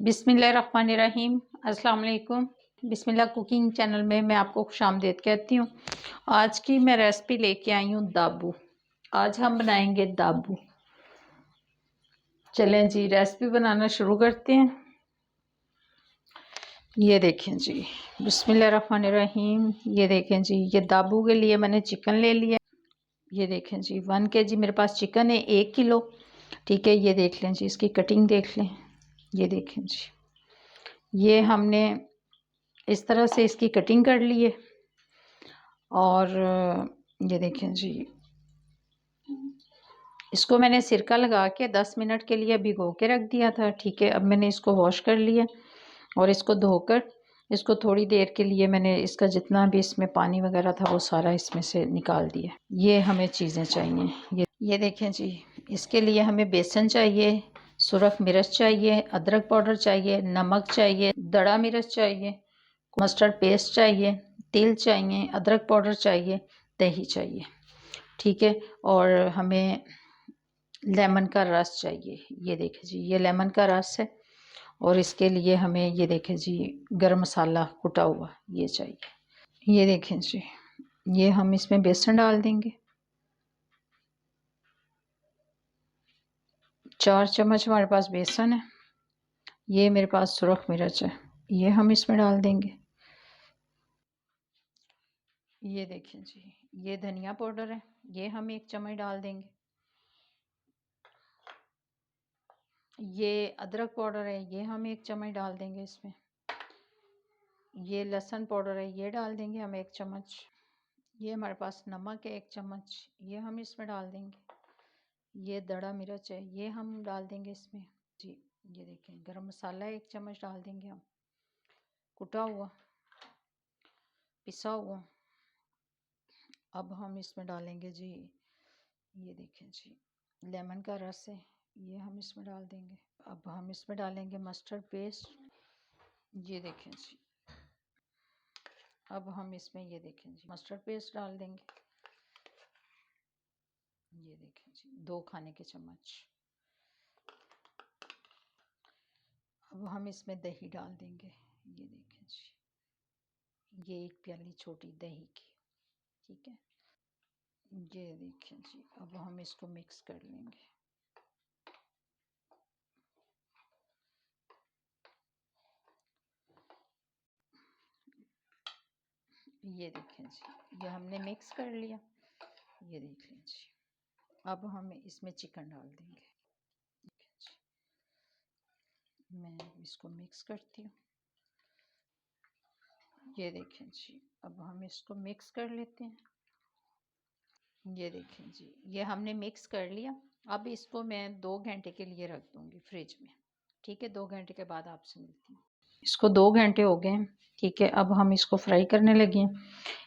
बिस्मिल्लाहिर्रहमानिर्रहीम। अस्सलाम वालेकुम। बिस्मिल्लाह कुकिंग चैनल में मैं आपको खुशामदीद कहती हूँ। आज की मैं रेसिपी लेके आई हूँ दाबू। आज हम बनाएंगे दाबू। चलें जी, रेसिपी बनाना शुरू करते हैं। ये देखें जी, बिस्मिल्लाहिर्रहमानिर्रहीम। ये देखें जी, ये दाबू के लिए मैंने चिकन ले लिया। ये देखें जी, 1 kg मेरे पास चिकन है, 1 किलो। ठीक है, ये देख लें जी, इसकी कटिंग देख लें। ये देखें जी, ये हमने इस तरह से इसकी कटिंग कर ली है। और ये देखें जी, इसको मैंने सिरका लगा के 10 मिनट के लिए भिगो के रख दिया था। ठीक है, अब मैंने इसको वॉश कर लिया और इसको धोकर इसको थोड़ी देर के लिए मैंने इसका जितना भी इसमें पानी वगैरह था वो सारा इसमें से निकाल दिया। ये हमें चीज़ें चाहिए। ये देखें जी, इसके लिए हमें बेसन चाहिए, सुरख मिर्च चाहिए, अदरक पाउडर चाहिए, नमक चाहिए, दड़ा मिर्च चाहिए, मस्टर्ड पेस्ट चाहिए, तेल चाहिए, अदरक पाउडर चाहिए, दही चाहिए। ठीक है, और हमें लेमन का रस चाहिए। ये देखें जी, ये लेमन का रस है। और इसके लिए हमें ये देखें जी, गरम मसाला कुटा हुआ ये चाहिए। ये देखें जी, ये हम इसमें बेसन डाल देंगे। 4 चम्मच हमारे पास बेसन है। ये मेरे पास सुरख मिर्च है, ये हम इसमें डाल देंगे। ये देखें जी, ये धनिया पाउडर है, ये हम 1 चम्मच डाल देंगे। ये अदरक पाउडर है, ये हम 1 चम्मच डाल देंगे इसमें। ये लहसुन पाउडर है, ये डाल देंगे हम 1 चम्मच। ये हमारे पास नमक है 1 चम्मच, ये हम इसमें डाल देंगे। ये दड़ा मिर्च है, ये हम डाल देंगे इसमें जी। ये देखें, गरम मसाला 1 चम्मच डाल देंगे हम, कुटा हुआ पिसा हुआ। अब हम इसमें डालेंगे जी, ये देखें जी, लेमन का रस है, ये हम इसमें डाल देंगे। अब हम इसमें डालेंगे मस्टर्ड पेस्ट। ये देखें जी, अब हम इसमें ये देखें जी, मस्टर्ड पेस्ट डाल देंगे। ये देखें जी, 2 खाने के चम्मच। अब हम इसमें दही डाल देंगे। ये देखें जी, ये 1 प्याली छोटी दही की। ठीक है, ये देखें जी, अब हम इसको मिक्स कर लेंगे। ये देखें जी, ये हमने मिक्स कर लिया। ये देख लें जी, अब हम इसमें चिकन डाल देंगे। मैं इसको मिक्स करती हूँ। ये देखें जी, अब हम इसको मिक्स कर लेते हैं। ये देखें जी, ये हमने मिक्स कर लिया। अब इसको मैं 2 घंटे के लिए रख दूँगी फ्रिज में। ठीक है, 2 घंटे के बाद आपसे मिलती हूँ। इसको 2 घंटे हो गए। ठीक है, अब हम इसको फ्राई करने लगे हैं।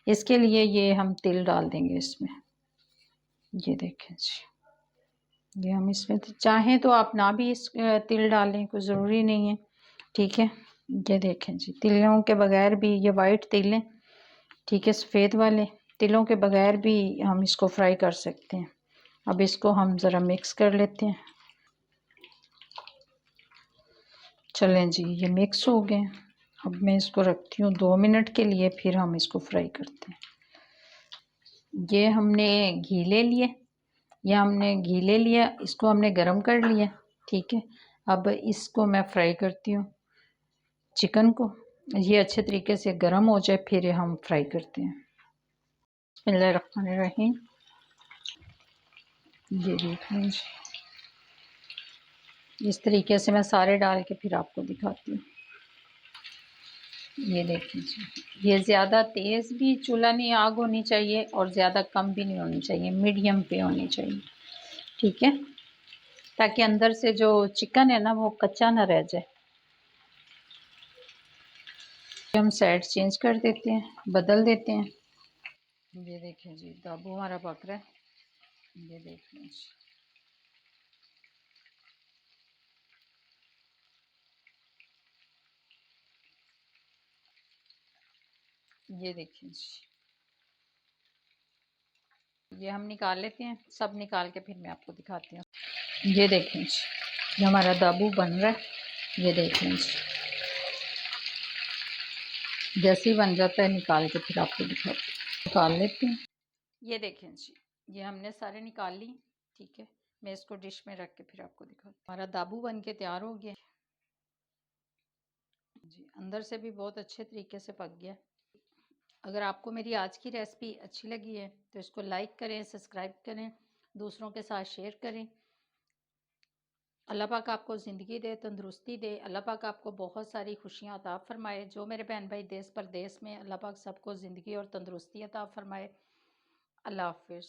इसके लिए ये हम तिल डाल देंगे इसमें। ये देखें जी, ये हम इसमें चाहें तो आप ना भी इस तिल डालें, कोई ज़रूरी नहीं है। ठीक है, ये देखें जी, तिलों के बगैर भी, ये वाइट तिल हैं। ठीक है, सफ़ेद वाले तिलों के बगैर भी हम इसको फ्राई कर सकते हैं। अब इसको हम ज़रा मिक्स कर लेते हैं। चलें जी, ये मिक्स हो गए। अब मैं इसको रखती हूँ 2 मिनट के लिए, फिर हम इसको फ्राई करते हैं। ये हमने घी ले लिया, इसको हमने गरम कर लिया। ठीक है, अब इसको मैं फ्राई करती हूँ चिकन को। ये अच्छे तरीके से गरम हो जाए फिर हम फ्राई करते हैं। बिस्मिल्लाहिर्रहमानिर्रहीम। ये देख लीजिए, इस तरीके से मैं सारे डाल के फिर आपको दिखाती हूँ। ये देख लीजिए, ये ज़्यादा तेज़ भी चूल्हा नहीं आग होनी चाहिए और ज़्यादा कम भी नहीं होनी चाहिए, मीडियम पे होनी चाहिए। ठीक है, ताकि अंदर से जो चिकन है ना वो कच्चा ना रह जाए। हम साइड चेंज कर देते हैं, बदल देते हैं। ये देखें जी, दाबू हमारा पक रहा है। ये देख लीजिए, ये देखें जी, ये हम निकाल लेते हैं। सब निकाल के फिर मैं आपको दिखाती हूँ। ये देखें जी, ये हमारा दाबू बन रहा है। ये देख लें जी, जैसे ही बन जाता है निकाल के फिर आपको दिखाते हैं। निकाल लेते हैं। ये देखें जी, ये हमने सारे निकाल ली। ठीक है, मैं इसको डिश में रख के फिर आपको दिखाती हूँ। हमारा दाबू बन के तैयार हो गया जी, अंदर से भी बहुत अच्छे तरीके से पक गया। अगर आपको मेरी आज की रेसिपी अच्छी लगी है तो इसको लाइक करें, सब्सक्राइब करें, दूसरों के साथ शेयर करें। अल्लाह पाक आपको ज़िंदगी दे, तंदुरुस्ती दे। अल्लाह पाक आपको बहुत सारी खुशियाँ अता फ़रमाए। जो मेरे बहन भाई देश परदेश में, अल्लाह पाक सबको ज़िंदगी और तंदुरुस्ती अता फ़रमाए। अल्लाह हाफ़िज़।